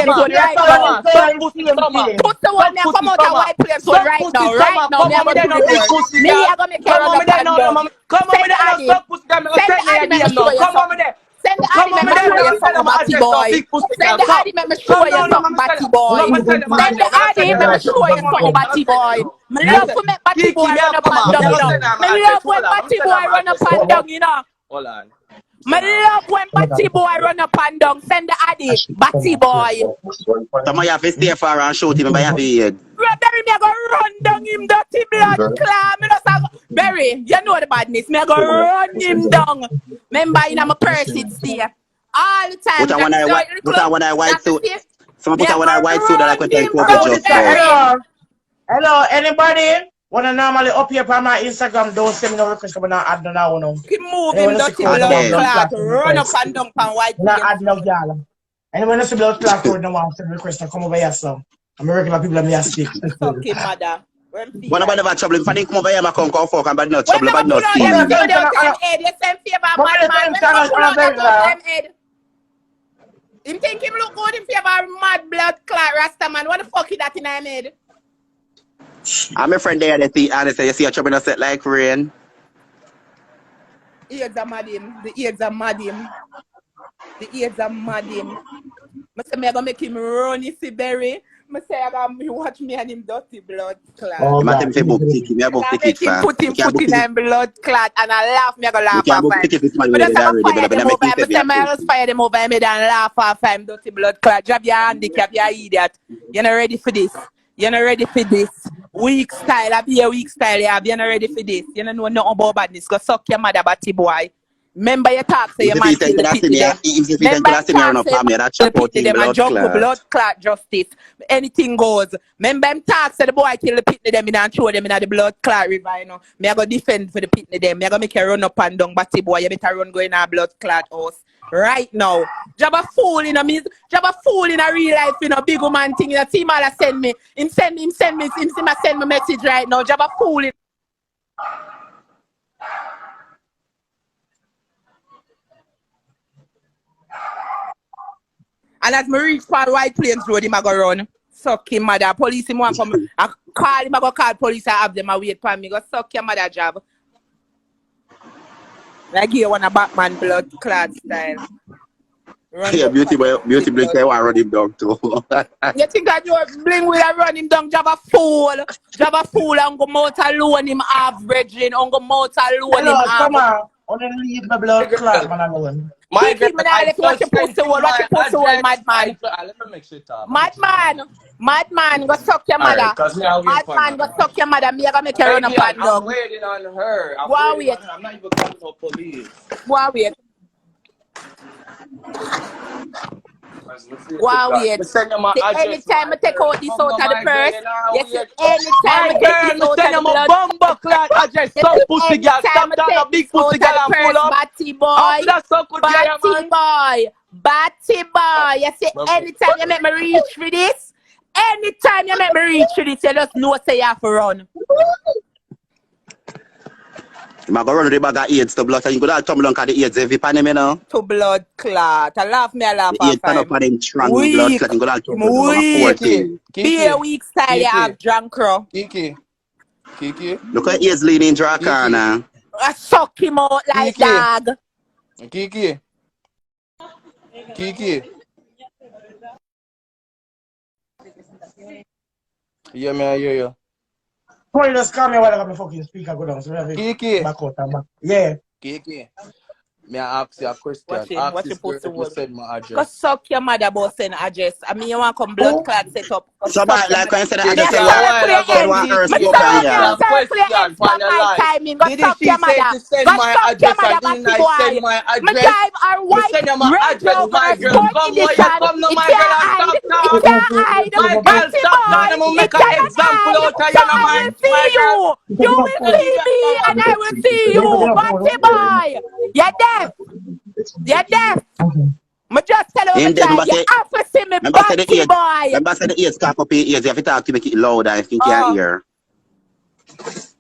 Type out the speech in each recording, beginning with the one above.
zone right now. Put the one me come out of white place zone right now. Right now, me gonna do it. Me I gonna make her run up and down. Come on, me there, no suck pussy girl. Me Send the Addy, make me show you something. Send the Addy, make me show you something, batty boy. Send the Addy, make me show you something, batty boy. Send the Addy, make me show you something, batty boy. Me love to make batty boy run up and down, you know. Me love when batty boy run up and down, you know. Hold on. Me love when batty boy run up and down. Send the Addy, batty boy. Some you have to stay far and shoot him by your head. Berry, me go run down him dirty blood clam. Me just Berry, you know the badness. Me go run him down. Remember, in my purse it stay all the time. Put on one white suit. Some put on one white suit that I can take over just Hello, anybody? Wanna normally up here on my Instagram? Don't send me no request. I'm not add no one. Keep moving dirty blood clot. Run up and down on white. Not add no girl. Anyone who see blood clot for no one send request. Come over here, so. I'm a regular people. I'm here stick. Okay, mother. One about never trouble. If I didn't come over here, I come fuck and bad not trouble, bad not see. You send favor, madman. Him think him look good in favor mad blood clot Rasta man. What the fuck is that in my head? I'm a friend there that see and they say you see a trouble in a set like rain. Ears are mad him. The ears are mad him. The ears are mad him. I say I'm gonna make him run, you see, Berry. I say I'm gonna watch me and him dirty blood clot. You must have book ticket. Me book ticket for. Put him in blood clot and I laugh. Me go laugh off him. But I just fire them over him and laugh off him. Dirty blood clot. Drop your handicap, you idiot. You're not ready for this. You're not ready for this. Weak style. I be a weak style. You're not ready for this. You don't know nothing about badness. Go suck your mother, batty boy. Remember your talk, say your man kill the pit them. Remember your talk, say your man kill the pit them and jump for blood clot justice. Anything goes. Remember him talk, say the boy kill the pit them and throw them in the blood clot river, you know. Me I go defend for the pit them. Me I go make you run up and down, batty boy. You better run go in a blood clot house. Right now. Job a fool in a real life, you know, big woman thing. You know, see Mala send me. Him send me message right now. Job a fool in. And as me reach for White Plains Road, him a go run. Suck him mother. Police him want come. I call him, I go call police, I have them a wait for me. Go suck your mother job. Like you want a Batman blood clot style. Yeah, beauty blink I want run him down too. You think that you bling will run him down? Java fool and go mouth alone him averaging. On go mouth alone him averaging. Come on. Only leave the blood clot man alone. My God, watch your pussy hole, madman. Madman, go suck your mother. Madman, go suck your mother. Me, I gonna make you run up and down. I'm waiting on her. Go wait. I'm not even calling for police. Go wait. Wow, yeah. Anytime I take out this out of the purse, yes, anytime I take this out of the blood, bomba clot, I just some pussy girl, stop down a big pussy girl and pull up. Batty boy, you see, anytime you make me reach for this, you just know say you have to run. I'm going to run the bag of AIDS to blood, so you could all tumble on the AIDS every pan, you know? To blood clot. I laugh off AIDS stand up on them strong blood clot, you could all tumble on the Be a weak style, you have drunk crow. Kiki. Look at AIDS leaning draw Caan. I suck him out like dog. Kiki. Yeah, man, I hear you. Point just call me while I got my fucking speaker go down. So Kiki. Back out and back. Yeah. Kiki. May I ask you a question? What you supposed to send my address? Go suck your mother about send address. I mean, you want to come blood clot set up. So bad, like when I said Did she say to send my address? Didn't I send my address? Send my address, my girl. Come no, my girl, stop now. My girl, stop now. I'm going to make an example out of you, my girl. You will see me and I will see you, batty boy. You're deaf. You're deaf. I just tell you, you have to see me, batty boy. Remember, say the ears cock up your ears. You have to talk to make it louder if you can't hear.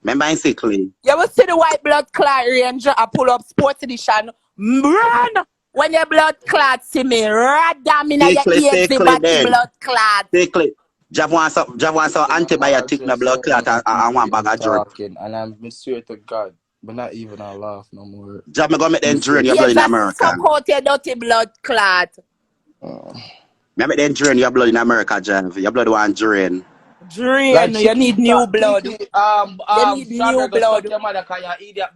Remember, I'm sickly. You will see the white blood clot ranger. I pull up sports edition. Run! When your blood clot see me, radam in your ears, the body blood clot. Quickly. Jav want some antibiotic in the blood clot and one bag of drip. And I'm swear to God, but not even a laugh no more. Jav, me go make them drain your blood in America. Suck out your dirty blood clot. Me make them drain your blood in America, Jav. Your blood want drain. Drain, like, you need new blood. You need new blood.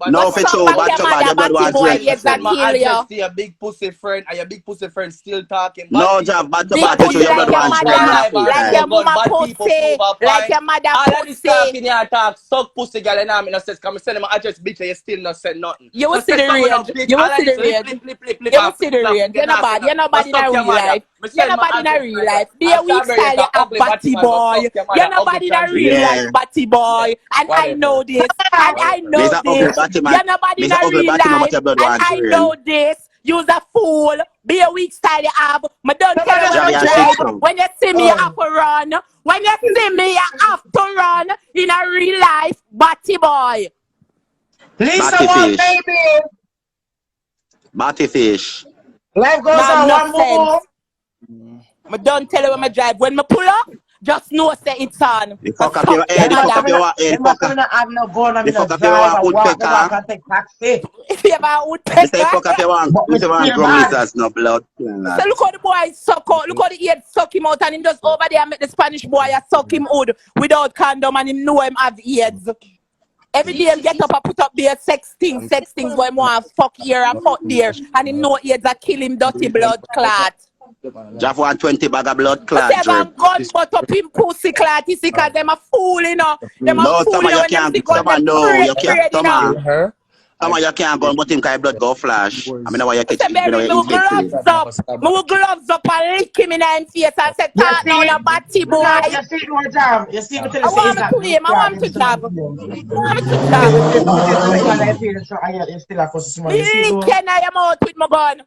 No, for sure, but your blood want drain. Yes, I kill you. See your big pussy friend, and your big pussy friend still talking. No, Jav, but your blood want drain. Like your mama pussy, like your mother pussy. Talking your talk, suck pussy, girl, and I'm in a sense. Come send them address, bitch, and you still not said nothing. You will see the range. You will see the range. You will see the range. You're not bad. You're not bad in a real life. You're not bad in a real life. Be a weak style, you have batty boy. You're not bad in a real life, batty boy. And I know this. And I know this. You're not bad in a real life. And I know this. You's a fool. Be a weak style you have. I don't tell you what to drive. When you see me, you have to run. When you see me, you have to run in a real life, batty boy. Lisa, one baby. Batty fish. Life goes on, one more. I don't tell you when I drive. When I pull up, just know say it's on. You fuck up your head, you fuck up your head, fuck up. You fuck up your woodpecker. If you have a woodpecker. You say fuck up your one grown no blood. So look how the boy suck out. Look how the head suck him out and him just over there make the Spanish boy suck him out without condom and him know him have AIDS. Every day him get up and put up there sex things where him want fuck here and fuck there and him know AIDS a kill him dirty blood clot. Jav want 20 bag of blood clot drip. Them gun but up him pussy clot, you see, cause them a fool, you know. Them a fool, you can't, you can't, you can't go but him cause blood go flash. I mean, why you catch him? Move gloves up and lick him in the face and say, talk now, you batty boy. I want to play him, I want to jab. Lick your mouth with my gun.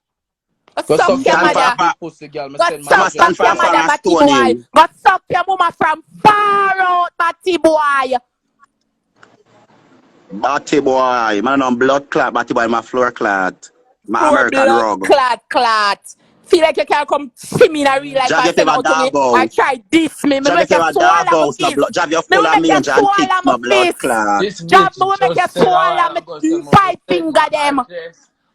Go suck your mother. Go suck your mother, batty boy. Go suck your mama from far out, batty boy. Batty boy, man on blood clot, batty boy, my floor clot. My American rug. Clot. Feel like you can't come see me in a real life and say out to me. I try this me. Me make you swallow my face. Jav, you full of mange and kick my blood clot. Jav, me make you swallow my 5 finger them.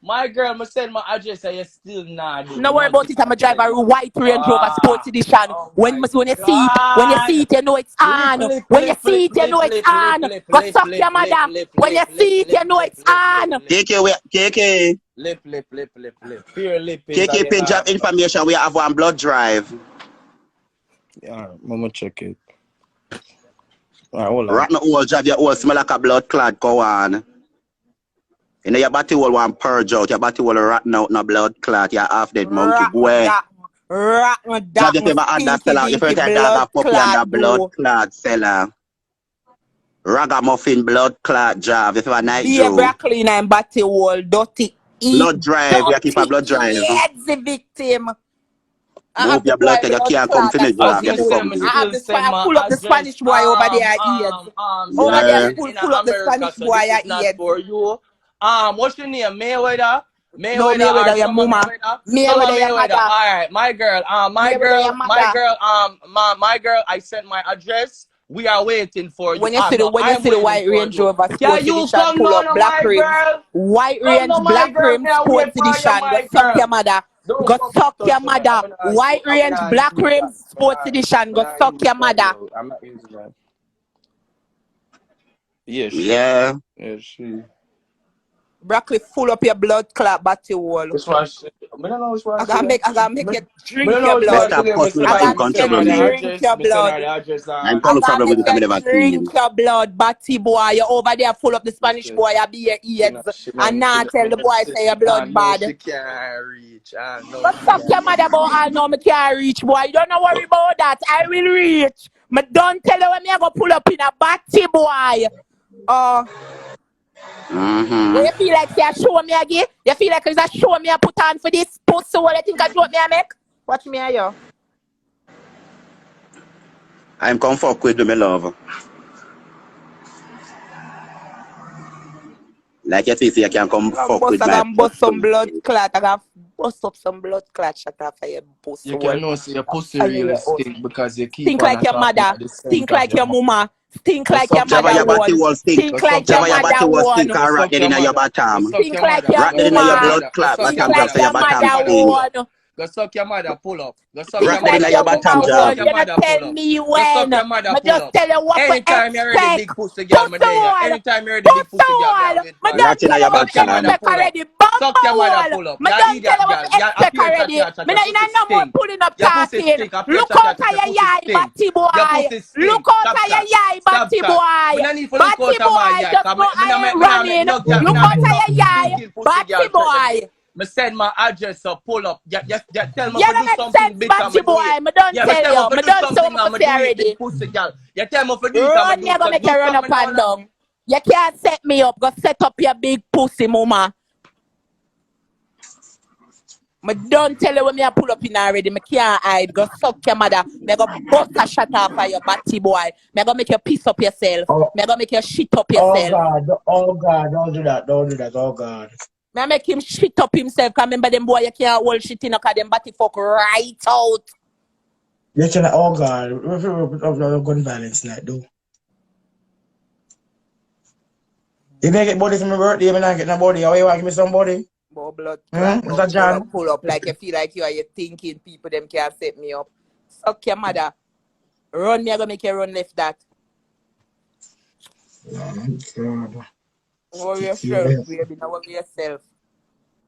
My girl must send my address and you still not. No worry about it. I'm a driver a white Range Rover Sports Edition. When you see it, you know it's on. When you see it, you know it's on. Go suck your mother. When you see it, you know it's on. KK. Lip. Pure lip. KK pin job information. We have one blood drive. Yeah, Mama check it. Alright, hold on. Right now, all job your all smell like a blood clot. Go on. You know your body will want purge out, your body will rotten out no blood clot, you're half dead monkey. Go ahead. Job you ever had that seller, you first time dog a puppy and a blood clot seller. Ragamuffin blood clot job, if you have night job. Yeah, clean and body wall, dirty. Blood drive, you keep a blood drive. It's the victim. I hope your blood take a can't come finish you have to come. I pull up the Spanish boy over there Over there pull up the Spanish boy here. What's your name? Mayweather? Mayweather, your mama. Mayweather, your mother. Alright, my girl, I sent my address. We are waiting for you. When you see the white Range Rover Sports Edition, pull up black rims. White Range, black rims, Sports Edition. Go suck your mother. Go suck your mother. White Range, black rims, Sports Edition. Go suck your mother. I'm not using that. Yes. Yeah. Yeah, she. Broccoli full up your blood clot batty wall. I gotta make you drink your blood. I gotta drink your blood. I'm problem with the drink your blood, batty boy. You're over there full up the Spanish boy. You be your ears and now tell the boy say your blood bad. She can't reach. But fuck your mother boy. I know me can't reach, boy. You don't worry about that. I will reach. Me don't tell you when me go pull up in a batty boy. When you feel like you show me again, you feel like it's a show me I put on for this pussy. What you think I joke me I make? Watch me here. I'm come fuck with my love. Like you think you can come fuck with my bust some blood clot. I got bust up some blood clot. Shut up for your pussy. You can know see your pussy really stink because you keep stink like your mother. Stink like your mama. Stink like your mother one. Stink like your mother one. Stink rat in your bottom. Stink like your rat in your blood clot. Stink like your mother one. Go suck your mother, pull up. Go suck your mother, your bottom, John. You don't tell me when. I just tell you what to expect. Anytime you're ready, big pussy girl, anytime you're ready, big pussy girl. I don't tell you what to expect already. Suck your mother, pull up. I don't tell you what to expect already. Me not no more pulling up talking. Look out at your yai, batty boy. Look out at your yai, batty boy. Batty boy, just go ahead running. Look out at your yai, batty boy. Me send my address up, pull up. Tell me you to do something big. Batty boy, me don't tell you. Me don't tell you to already. Pussy girl. You tell me to do it. Run, you're gonna make you run up and down. You can't set me up. Go set up your big pussy, mama. Me don't tell you when me pull up in already. Me can't hide. Go suck your mother. Me go bust a shot off for your batty boy. Me go make you piss up yourself. Me go make you shit up yourself. Oh God, don't do that. Don't do that. Oh God. Me make him shit up himself. Cause remember them boy you can't hold shit in. Cause them batty fuck right out. You can, oh God, of gun violence like though. You may get body for my birthday, you may not get no body. How you want to give me somebody? Blood Mr. John? Pull up like you feel like you thinking people them can't set me up. Suck your mother. Run me, I gonna make you run left that. Worry yourself, baby. Now worry yourself.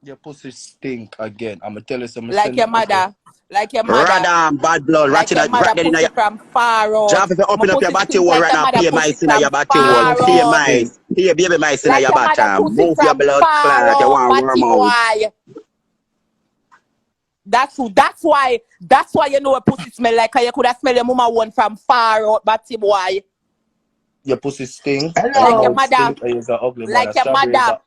Your pussy stink again. I'm gonna tell you something. Like your mother. Like your mother. Radam, bad blood. Like your mother pussy from far out. Job, if you open up your body wall right now, pay mice in your body wall. Pay mice. Pay baby mice in your bottom. Move your blood clot. You want worm out. That's why you know a pussy smell like you could have smelled your mama one from far out, batty boy. Your pussy stink. Like your mother. Like your mother.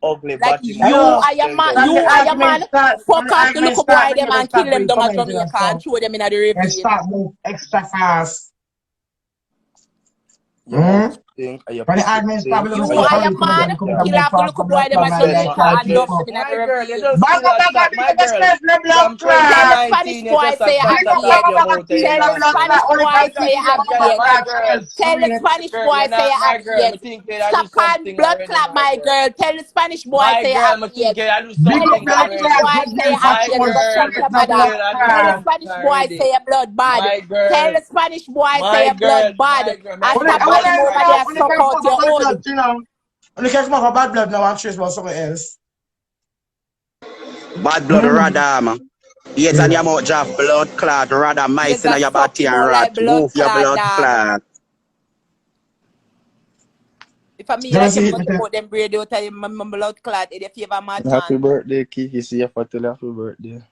Like you are your man. You are your man. Fuck off the little boy them and kill them down at Jamaica and throw them in the river. And start move extra fast. Stink. You are your man. Kill off the little boy them at Jamaica and dump them in the river. Spanish boy say tell the Spanish boy say tell the Spanish boy say stop calling blood clot my girl. Tell the Spanish boy say tell the Spanish boy say tell the Spanish boy say a blood bad. Tell the Spanish boy say a blood bad. And stop calling over there suck out your own. You know, when you can't come up bad blood now, I'm sure it's about something else. Bad blood, radam. Yes, and your mouth draft blood clot, rather mice in your body and rat. Move your blood clot. If I mean like you put them braid out of my blood clot, it's a favor mad man. Happy birthday, Kiki. See you for happy birthday.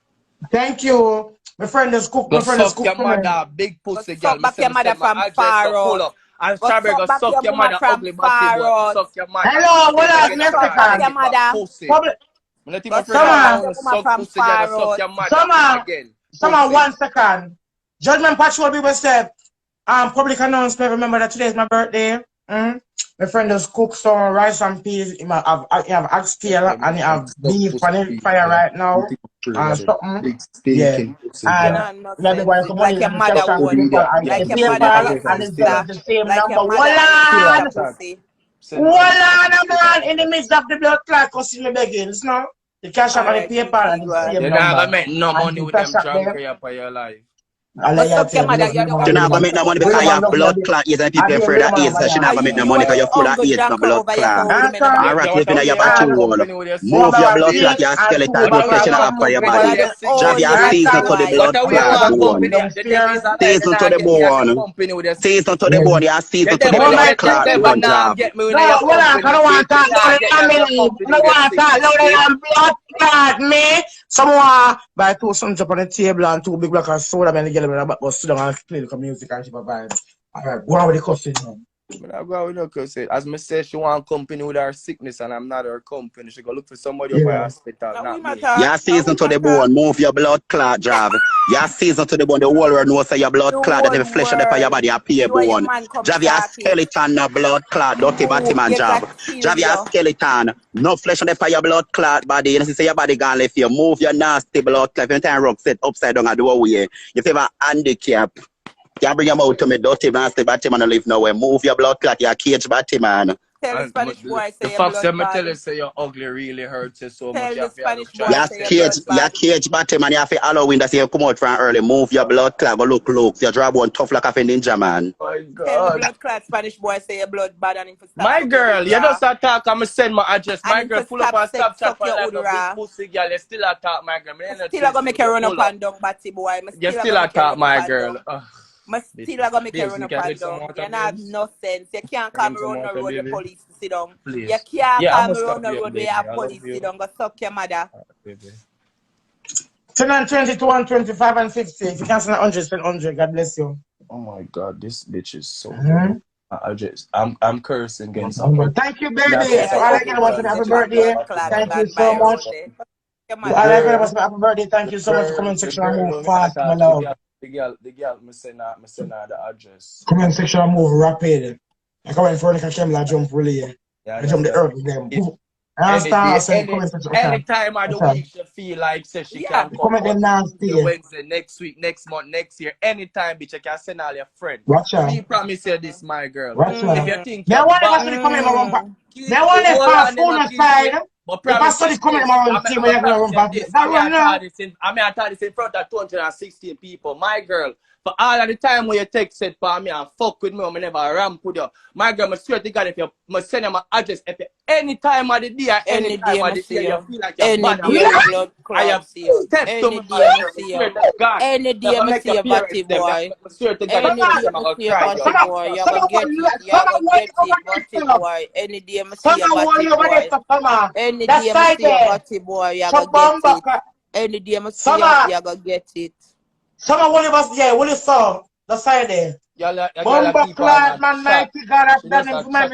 Thank you. My friend is cook. My friend is cook. Your mother, big pussy girl. Suck back your mother from far out. And Strawberry go suck your mother ugly body boy. Suck your mother. Hello, what up, Mexican? Your mother. Someone 1 second. Judgment Patrol people said, public announcement, remember that today is my birthday. My friend does cook some rice and peas. He have oxtail and he have beef on the fire right now. Something. Yeah. And everybody come like your mother would. Like your mother the same number. Voila, man, in the midst of the blood clot, costing me begging, no? The cash up on the paper and the same number. You're not gonna make no money with them drunk for your life. You're not gonna make no money because you have blood clot. Yes, and people afraid of AIDS. So you're not gonna make no money because you're full of AIDS and blood clot. Alright, living in your body wall. Move your blood clot, your skeletal blood up for your body. Drive your season to the blood clot. Season to the bone. Season to the bone. Your season to the blood clot. One job. I don't want to talk about the family. I don't want to talk about the blood clot, me. Someone buy 2 sons up on the table and 2 big black and soda and the girl but sit down and play the music and she vibe. Alright, go on with the cussing now. I go with her because as me say, she want company with her sickness and I'm not her company. She go look for somebody up at hospital, not me. You're season to the bone, move your blood clot, Jav. You're season to the bone, the whole world knows say your blood clot and the flesh of your body appear bone. Jav, your skeleton, no blood clot, dirty Batman, Jav. Jav, your skeleton, no flesh on the your blood clot body. You know, say your body gone left you. Move your nasty blood clot. Every time rock set upside down at the doorway. You have a handicap. You bring him out to me, dirty, nasty Batman, and live nowhere. Move your blood clot, your cage Batman. Tell the Spanish boy say the your fact blood that me bad. tell you say you're ugly really hurts you so much. Tell the Spanish boy say your cage Batman, you have to Halloween that you come out from early. Move your blood clot, go look. You drop one tough like a ninja, man. Oh my God. Tell the blood clot Spanish boy say your blood bad and him for stop. My girl, you don't start talk, I'm send my address. My girl, pull up and stop chat for like a big pussy girl. You still attack, my girl. Still gonna make her run up and down, Batty boy. You still attack, my girl. I still gonna make her run up and down. You have no sense. You can't come around the road with police to sit down. Please. You can't come around the road where have police sit down. Go suck your mother. 10 and 21, 25 and 50. If you cancel 100, spend 100. God bless you. Oh my God, this bitch is so good. I'm cursing against her. Thank you, baby. So all I can about to happy birthday. Thank you so much. All I can about happy birthday. Thank you so much for comment section and move fast, my love. The girl, me send her the address. Comment section and move rapid. I come in front of the camera, jump really. I jump the earth with them. Anytime of the week she feel like say she can come Wednesday, next week, next month, next year, anytime bitch, you can send all your friends. Watch out. Me promise you this, my girl. If you think now one of us come in my room. Now one of us phone side. But if I saw the comment in my room, see when you're gonna run back. I tell this in front of 216 people, my girl. For all of the time when you text it for me and fuck with me, I never ramp with you. My girl, I swear to God, if you send them my address, if you, any time of the day or any time of the day, you feel like you're bad. I have stepped to me, God. Any day I see your body boy. I swear to God, any day I see your body boy, you're gonna get it. You're gonna get it, body boy. Any day I see your body boy. Any day I see your body boy, you're gonna get it. Any day I see you, you're gonna get it. Someone will us there, will you saw the side there? Bomba clad man, mighty God, I've done it for my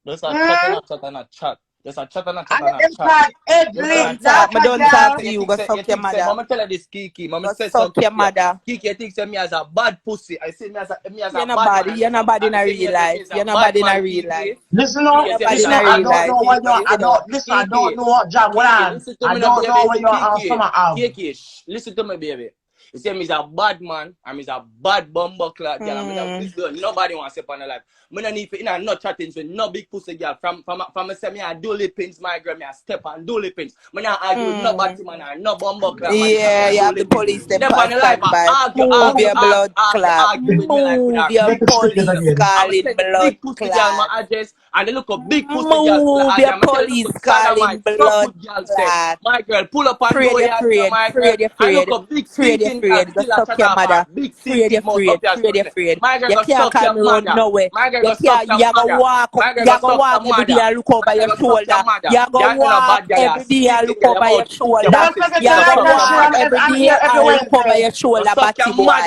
There's a chat and a chat. There's a chat and a chat and a chat. I don't talk to you, go suck your mother. Mama tell her this, Kiki. Mama said suck your mother. Kiki thinks me as a bad pussy. I say me as a bad man. You're not bad in a real life. You're not bad in a real life. Listen, I don't know what you're, I don't know what job, I don't know what you're summer out. Kiki, listen to me, baby. You say me is a bad man, and me is a bad bumble clad girl, and me that nobody wants to step on her life. Me no need to, no chatting with no big pussy girl. From me say me I do lip pins, my girl, me I step on do lip pins. Me not argue with nobody man, and no bumble clad. Yeah, you have the police step on stand by. Move your blood clot. Move your police calling blood clot. And they look a big pussy girl. Move your police calling blood clot. My girl, pull up and go here, my girl. I look a big stinking girl. Go suck your mother. Afraid. You can't come around nowhere. You go walk every day and look over your shoulder. You go walk every day and look over your shoulder. You go walk every day and look over your shoulder, Batty boy.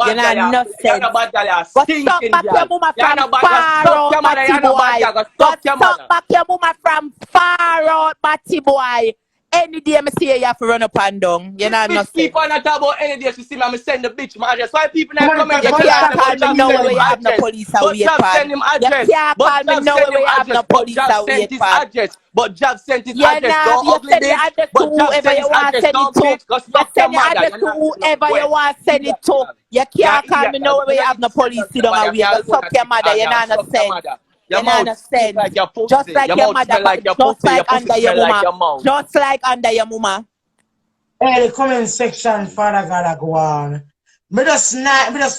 You're not nothing. Go suck back your mama from far out, Batty boy. Go suck back your mama from far out, Batty boy. Any day I see you have to run up and down. You know nothing. People not talk about any day she see me, I'm send the bitch my address. Why people not come and you can't call me no way you have no police out yet, pan. You can't call me no way you have no police out yet, pan. But Jav sent his address. Don't ugly bitch. But Jav sent his address to whoever you want to send it to. You send your address to whoever you want to send it to. You can't call me no way you have no police sit down and wait. Go suck your mother. You know no sense. You know understand? Just like your mother, just like under your mama. Just like under your mama. Hey, the comment section, Father God, I go on. Me just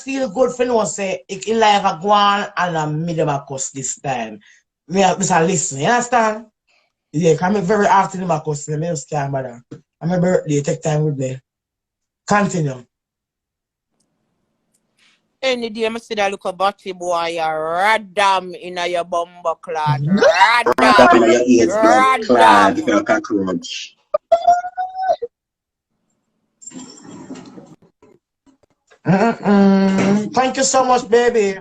feel good for no say, in life I go on and I'm medium a cuss this time. Me just listen, you understand? Yeah, because I'm very often in my cuss, me just can't bother. I'm my birthday, take time with me. Continue. Any day I see that look a Batty boy, you radam in your bumbo clot. Radam. You're a cockroach. Thank you so much, baby.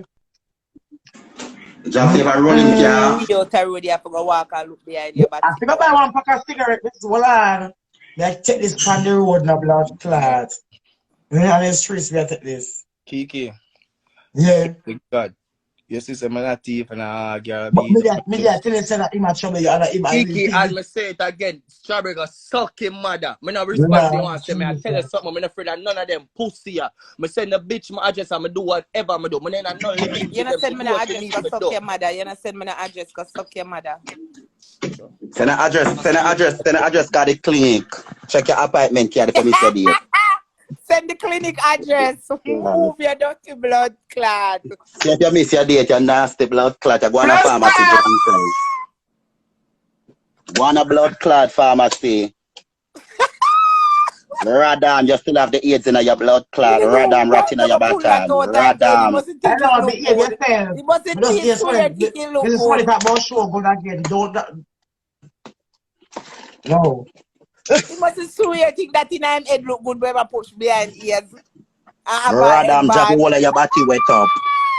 Just if a rolling car. Video to road, you have to go walk and look behind your back. I think I buy one pack of cigarette. This is hold on. Like take this on the road now, blood clot. We on the streets, we take this. Kiki. Yeah. Thank God. You see some of that thief and a girl But be. me that tell you say that him a trouble you and him Kiki, and me say it again. Strawberry go suck him mother. Me no respond to you and say me I tell you something. Me no afraid that none of them pussy ya. Me send the bitch my address and me do whatever me do. Me ain't no limit. You not send me the address cause suck your mother. You not send me the address cause suck your mother. Send an address, got the clinic. Check your appointment card for me today. Send the clinic address. Move your dirty blood clot. See if you miss your date, your nasty blood clot. You go on a pharmacy. Go on a blood clot pharmacy. Radam, you still have the AIDS in your blood clot. Radam, rat in your bottom. Radam. I know, but yeah, you tell. He mustn't think so that he can look good. This is funny about show good again. Don't. No. He mustn't swear think that in him head look good when I push behind ears. Radam, just all of your body wet up.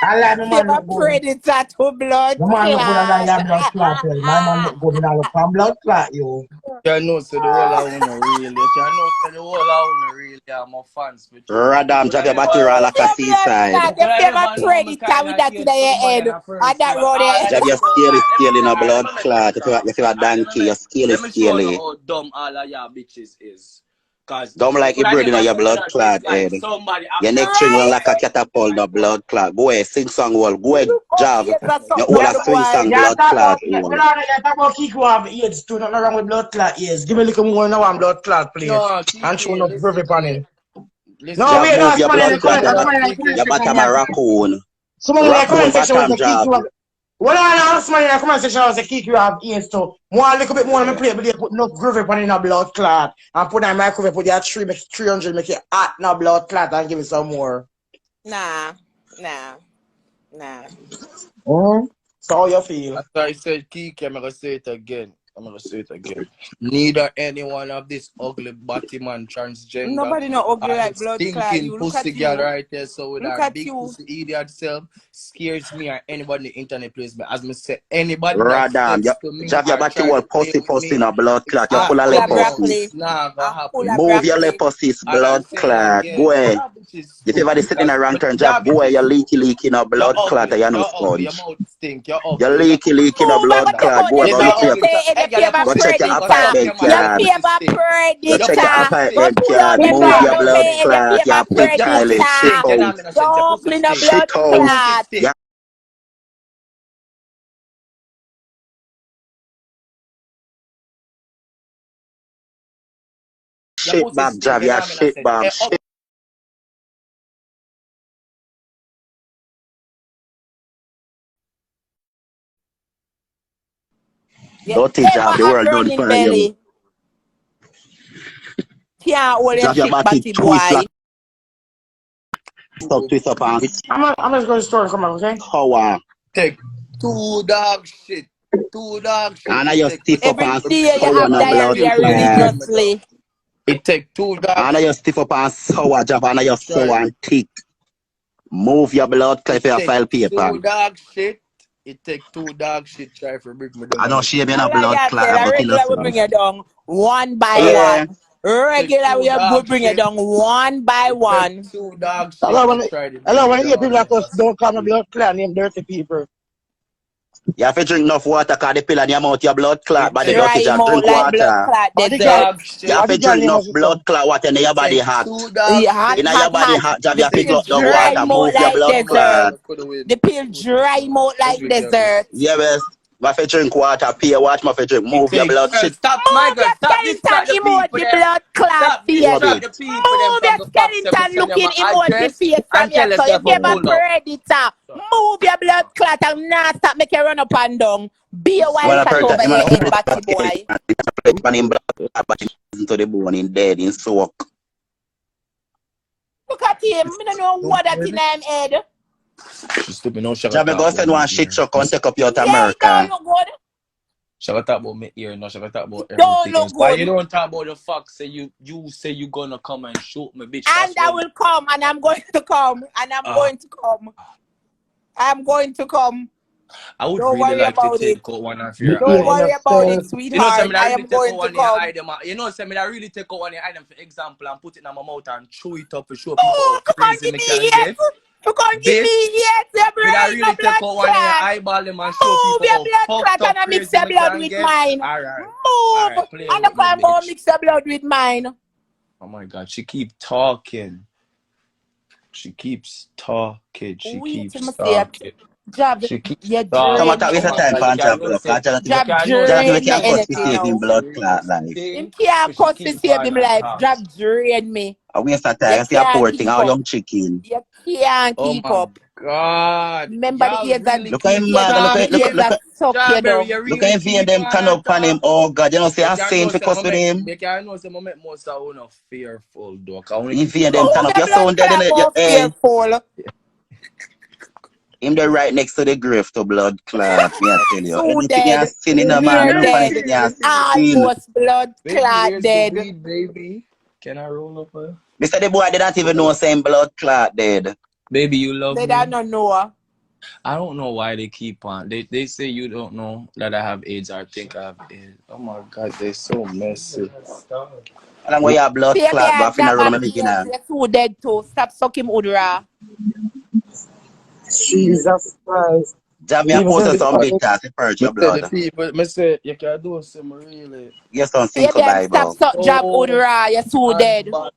I like my man look good. Predator to blood the man look good and I have blood clot. My man look good and I look from blood clot, you. You know, so the whole I wanna really. You know, so the whole I wanna really. I'm a fans for you. Radam, just your body roll like a seaside. If you have a predator with that in your head, on that road Just your scale in a blood clot. If you a donkey, your scale is scaly. How dumb all of your bitches is. Dumb like you bread in your blood clot head. Your neck string run like a catapult, the blood clot. Go ahead, sing song wall. Go ahead, job. You all a swing song blood clot. You talk about Kiko have AIDS too. Nothing wrong with blood clot AIDS. Give me a little more now on blood clot, please. And show no perfect on it. No, wait, no, your blood clot. Your bottom a raccoon. Someone in the comment section was a Kiko. Well, I know somebody in the comment section was a Kiko have AIDS too. More a little bit more on my plate, but they put no groovy on in a blood clot. And put that microwave, put that 300, make it hot in a blood clot and give me some more. Nah. So how you feel? After I said Kiki, I'm gonna say it again. Neither any one of this ugly body man transgender. Nobody no ugly like blood clot. Stinking pussy girl right there. So with that big you. pussy idiot self scares me or anybody in the internet plays me. As me say, anybody Radam, you have your body all pussy in a blood clot. You're full of leprosy. Move your leprosy, blood clot. Go ahead. If you ever sitting in a wrong turn, just go ahead. You're leaky in a blood clot. You're no sponge. You're leaky in a blood clot. Go ahead. Go check your apartment card. Go check your apartment card. Move your blood clot. Your big toilet. Shit out. Don't clean up blood clot. Shit bag job. Your shit bag. Dirty job. The world don't for you. Can't hold your shit batty boy. Twist up and I'm just going to the store and come out, okay? power. Take 2 dog shit. And I just stiff up and Every day you have diarrhea religiously. It take 2 dog. And I just stiff up and sour job and I just sour and thick. Move your blood clot for your file paper. 2 dog shit. It take 2 dog shit try for bring me down. I know she be in a blood clot. Regular we bring you down one by one. Regular we will bring you down one by one. 2 dog shit. Hello, when you hear people like us, don't call me blood clot, name dirty people. You have to drink enough water because the pill in your mouth, your blood clot, but the dirty job, drink Like blood water. clot, You have to drink enough blood clot water in your body hot. In your body hot, you have to drink the water, move your blood clot. The pill dry mouth like desert. Yeah, best. You have to drink water, pay watch, you have to drink, move your blood shit. Stop, my girl, stop Skeleton emoji blood clot face. Move your skeleton looking emoji face from here. So you give a predator. Move your blood clot and not stop make you run up and down. Be a wild cat over your head, batty boy. Into the bone in dead in soak. Look at him. I don't know what that in him head. Stupid, no shut up. Go send one shit truck and take up your Yeah, America. don't look good. Shall I talk about me ear? No, shall I talk about Don't everything? look Why good. you don't talk about the fact say you say you gonna come and shoot me, bitch? And I will come, and I'm going to come, and I'm going to come. I'm going to come. I would Don't really worry like to about it. take out one of your Don't eye. worry about it, You know, sweetheart. I I really am take out going to one of your come. eye, them. You know, I really take out one of your eye, them, for example, and put it in my mouth and chew it up to show people Oh, how you can't crazy give me me can yet. get. You can't give Bitch, me yet. Your me that brain, no really take blood out one of your clot. eyeball, them, and show Move people your how blood clot fucked and up I mix crazy your me blood can with get. mine. Alright. Move. Alright, play And with if me, I'm going to bitch. mix your blood with mine. Oh my god, she keep talking. She keeps talking. She Wait till I keeps see it. talking. Job, She keeps you Come on, drain talking. talk me with Oh the my time god, energy. you for can't job, know say. Job You can't know say Jonathan, we drain she me can't keep cut to energy save now. him talking. blood She clot really life. Him think. can't So she cuss to keep save going him and life. talk. Job drain me. A waste of You time. See a can't poor thing, keep our up. young chicken. You can't Oh keep my up. god. Remember the Y'all years that really Look at keep him, man. remember the years talking. that suck you Strawberry, down. you Look at really him, and keep them on turn and up on him. talk. Oh, God, you know, say You a can't saint know for say cuss with him. you can't know say I make most of you fearful though. Cause when you If keep and them turn Move up, your your blood sound dead, clot innit? more Hey, fearful. him there right next to the grave to blood clot. Me I tell you. Too Anything you dead. sin in a man, Near enough on dead. anything you sin. Almost blood baby, clot where's the dead. weed, baby? Can I roll up her? Mr. The boy didn't even know saying blood clot dead. Baby, you love They don't me? know. I don't know why they keep on. They say you don't know that I have AIDS or think I have AIDS. Oh my god, they're so messy. And I'm going to have blood Baby, clot, but I I finna job run at my AIDS. beginner. You're too dead too. Stop sucking udra. Jesus Christ. Jab me a People post say, some bitters to purge Me your say the blood. people, me say you can do some really Yes, on Baby, Cinco stop Bible. suck job so udra. You're too bad, dead. bad.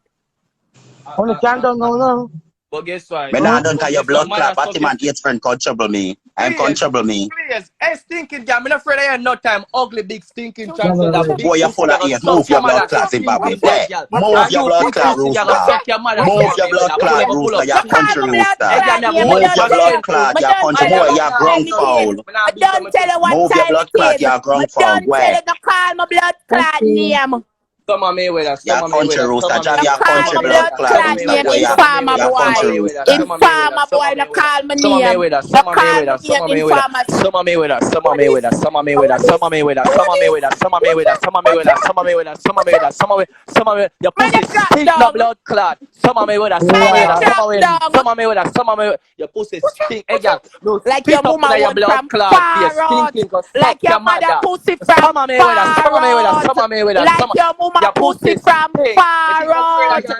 only can't don't know now. But guess what? Me Huh? nah done cause your Guess what? blood Man, I clot, suck Batty your man, stick. eight friend called trouble me. I'm con Please, trouble me. please. Hey, stinking girl, I'm not afraid I ain't no time. Ugly, big, stinking Too No, no, transgender, no. big Boy, you're pussy full of girl, hate. suck Move your your blood mother, clot, stinking Zimbabwe. dead Boy, girl. move And your you blood big clot, pussy girl, rooster. suck your mother, Move some your me with blood a clot, pull up, rooster. You You're call country my blood rooster. Hey, girl, clot me have name. a I Move push your don't back tell blood you. again too. clot. I You're don't country Man, tell you you boy. what know, You're nah, time ground it no, is. foul. man, I I beat don't some tell you what Move your time blood it clot. is. You're I ground foul. don't tell Boy, you to call my blood Let's clot see. name. some of me with us, you're some of me with country us, some rooster. of me Jab You with your us, some call of country my me with blood blood us, clot, some of clot me rooster. with name. us, Boy, some of me Informer with you're us, some of boy. country me with us, rooster. some of me with Informer us, some boy. of No me with us, call my some of me name. with us, No some of me call with my us, name. some of me with us, Informer. some of me with us, some of What me with is? us, some of me with What us, some is? of me with us, some What of me is? with us, some of me with us, What? some of me with What? us, some of me with us, some of me with us, some of me. Your Man, pussy you drop stink, no down. blood clot. Some of me with us, some of Man, me you with us, Lord. some drop of me, down. some of me with us, some of me. Your pussy stink, hey girl. No Like your spit up mama in your want blood from clot. You far out. stinking, go suck Like your your mother mother. pussy from Some of me with us, some far of me with us, out. some of me with us, Like some of your mama your pussy pussy from stink. You far think I'm afraid of out. your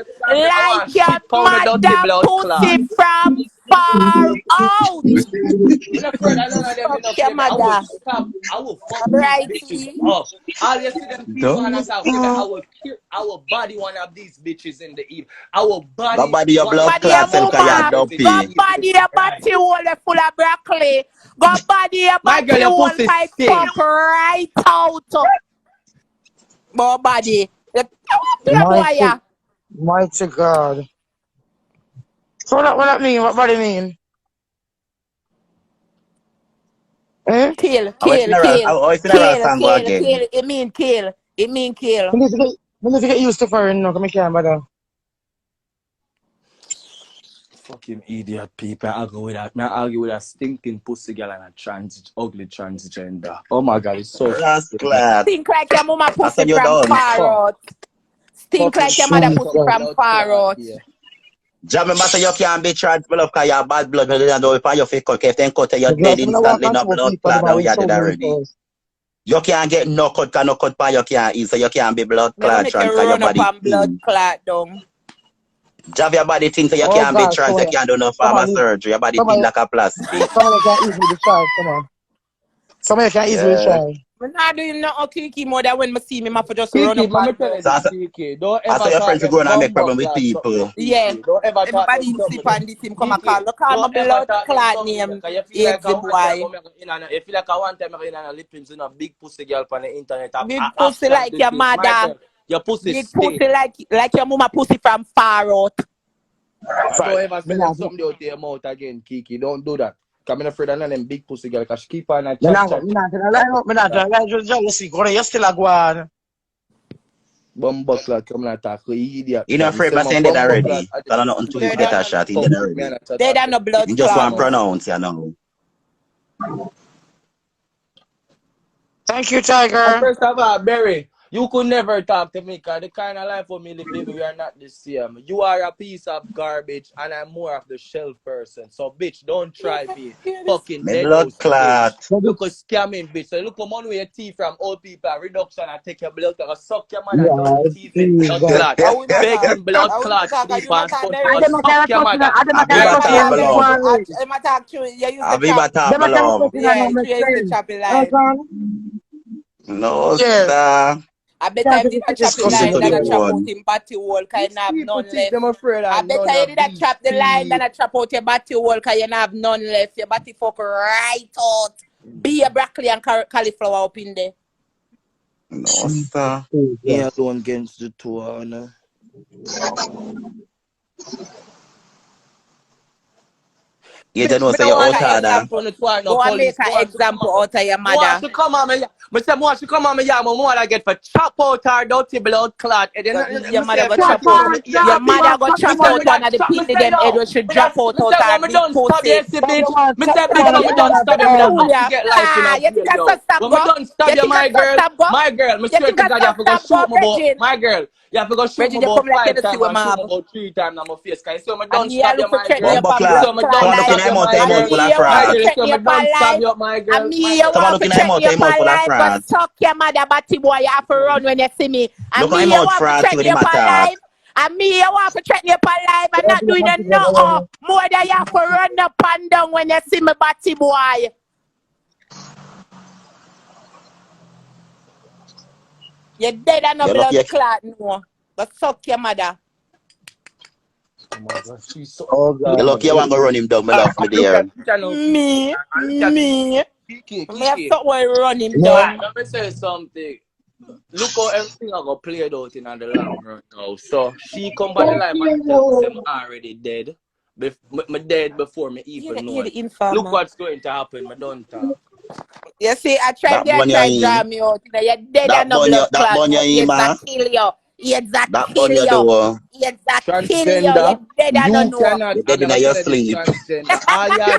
I Like want your shit pound the dirty mother blood clot. pussy from far out. I'm not afraid of none of them Fuck enough, your baby. I will mother. stop. I will fuck these bitches Righty. up. All you see them people and I Don't. say, baby, I will kill, I will body one of these bitches in the eve. I will Go body body your one of blood Body these your clot, self, cause you're bitches mama. in the Go dopey. eve. body your Right. body hole full of broccoli. Go body your My girl, body your hole pussy pipe stink. pop right out. Bo body. You boy, Mighty, yeah. mighty God. So what that mean? What body mean? Eh? Kill, Our kill, funeral, kill, our funeral kill, song go kill, again. kill. It mean kill. It mean kill. We need to get used to foreign now, come here, brother. Fucking idiot people. I argue with that. I argue with a stinking pussy girl and a ugly transgender. Oh my god, it's so fucking Rascal. Stink like your mama I pussy said you from done. far fuck. out. Stink Fucking like your mother pussy fucking Jesus. from blood far clot out. here. Jam me matter you can't be charged blood cause you're bad blood. You don't know if your fake cut. If they cut you're The dead glass when I walk instantly. on No two blood people, the clot man now with you're dead so many already. clothes. You can't get no cut cause no cut by you can't eat. So you can't be blood Never clot make you trans cause your run up body on blood thin. clot down. Jab your body thin so you Oh can't be God, trans. You can't do no pharma somebody, surgery. Your body thin somebody, like a plastic. somebody can easily discharge, come on. Somebody can easily Yeah. discharge. I'm not doing no kiki more than when I see me, I for just run Kiki, up but me and tell you down. So this, Kiki. Don't I ever saw your talk friends no to go and make bumbo problem with class something people. there, Yeah. Kiki. Don't ever talk no Everybody something sleep there. on this him come a call. Kiki, Look call my don't ever blood talk no clot something there. name. Cause you feel like It's the a one time boy. you feel like a one time in a lippings in a big pussy girl on the internet. Big A pussy action like to your this. My mother. girl, your pussy Big stink. pussy like your mama pussy from far out. And don't ever Me say them not, something out your mouth again, Kiki. Don't do that. Cause I'm afraid of none of them big pussy girl. Cause she keep on a me chat, not, chat, me chat. not, me not, just jealousy, go you still a go on. Bumbo clot, come and talk. You idiot, You know man. You afraid say my my saying dead bumbo clot. already. So I nothing to They it get don't a know. shot. He dead Fuck with me and already. I chat They don't again. know blood You just clot want now. pronounce, you know. Thank you, And Tiger. first of all, Barry, You could never talk to me because the kind of life for me live, baby, we are not the same. You are a piece of garbage and I'm more of the shell person. So, bitch, don't try me. Fucking My dead blood house, clot. bitch. You could scamming, bitch. So, look, come on with your teeth from old people and reduction and take your blood clot. Suck your mother down your teeth in blood clot. How we matter? Begging blood How we clot, matter? sleep You and matter sponge. the rich. Suck your mother. Abiba talk my love. I'm attack you. You use the Abiba trap. talk my love. Yeah, you use the choppy line. No, Yes. sir. I better him did a choppy Listen line to than the a chop out one. him batty wall cause you have People none think left. them afraid I of none better you of did a these chop the line than people. a chop out your batty wall cause you have none left. Your batty fuck right out. Be a broccoli and cauliflower up in there. No, sir. Yeah, alone against the two, no. You don't Bitch, know, me say don't you're want out no order. example on the tour, no Go and make police. an example out of your mother. She come on me, me say more she come on me, yeah, me more I get for chop out her dirty blood clot. And then Your me mother say go chop chop out. me, yeah, Your mother bitch. go Me chop say me out one that of the chop, me pity say them head yo. where she Me drop out say her when me big done stab you, pussy. see bitch. Me say bitch when me done stab you, me that Fool fuck ya. you get life in Ah, a you think jail, I yo. so stop When me go? done stab You you, think I so stop go? my girl, me You swear think to I God, so you have to go stop go, shoot me about, Virgin? my girl, you have to go shoot me Virgin, you about come like you 5 to see times what and shoot mab. me about 3 times on my face. Cause you see when me And done me I stab you, look for my threaten girl. you Bumbo for You see clock. blood when me clot done Someone looking stab life. at you, mouth, my a And mouth girl. full me of you My want fraud. for girl, you see threaten when you me for done stab life. you, my And girl, me my you girl. Someone want for looking at threaten mouth, you a for mouth full of life. But fraud. suck your mother body boy, you have to run when you see me. And Look at me my you mouth want for fraud, see threaten what you him for attack. life. And me you want for threaten you for life. And not doing a no more than you have to run up and down when you see me body boy. You're dead and no You lucky, blood clot no. But suck your mother. Oh my God, she's so. you lucky you want to run him down, my love, me Look dear. at Kiki now, Kiki. Me, Look at me. Kiki, Me have Kiki. someone run him Alright, down. let me say something. Look how everything I got played out in the long run now. So she come by the life and tell me I'm already dead. Me dead before me even know You're it. the Look informer. what's going to happen. Me don't talk. You see, That I bun you try to draw in. me out. You know, you're dead That and no bun you, blood that clot. bun you No in, AIDS that man. kill you. AIDS that That kill bun you you. do. AIDS that kill you. You're Transgender, dead and no you know. cannot, You're I'm dead in gonna your tell you this sleep. transgender. All y'all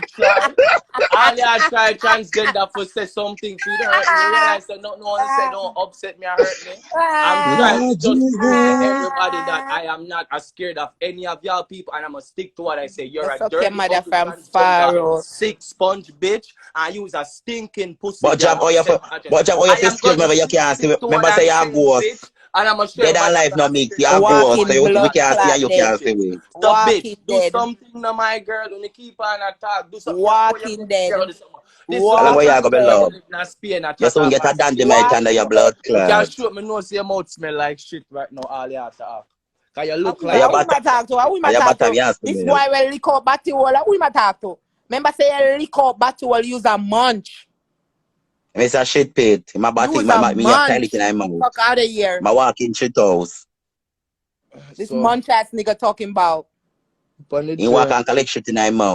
try transgender for say something for you to hurt me. You realize that no one say no upset me or hurt me. I'm trying to just prove to everybody that I am not as scared of any of y'all people and I'm gonna stick to what I say. You're You a suck your dirty, mother ugly from transgender, far out. sick sponge bitch, and use a stinking pussy But girl job, and send my address. but job, how you I feel am excuse me gonna when you can't see. stick to what Remember I'm say you're a saying, bitch. ghost. And I'm gonna show Dead you why and I'm life no gonna mix. stick You're to a what I'm ghost. So Walking gonna we blood can't see clot and you dead. can't see me. Stop bitch. Walking Do dead. something to my girl. When you keep on attack, do something before you Walking go to jail dead. this summer. This How summer, long I will Walking you can't go be see where dead. you love? live in Spain and You chat soon off get a and dandy spit. match under your Walking dead. blood You can clot. shoot me know say your mouth smell like shit right now, all you have to act. Cause you look Are like you Who you we bottom? might talk to? Who we Are might you talk bottom? to? Yes, This me. boy will lick out batty wall. Who we might talk to? Remember say lick out batty wall use a munch. It's a shit pit. My body, Use a me have tiny in munch. my mouth. Fuck out of here. My walking shit house. This so munch ass nigga talking about. on the You walk journey. and collect shit in my mouth.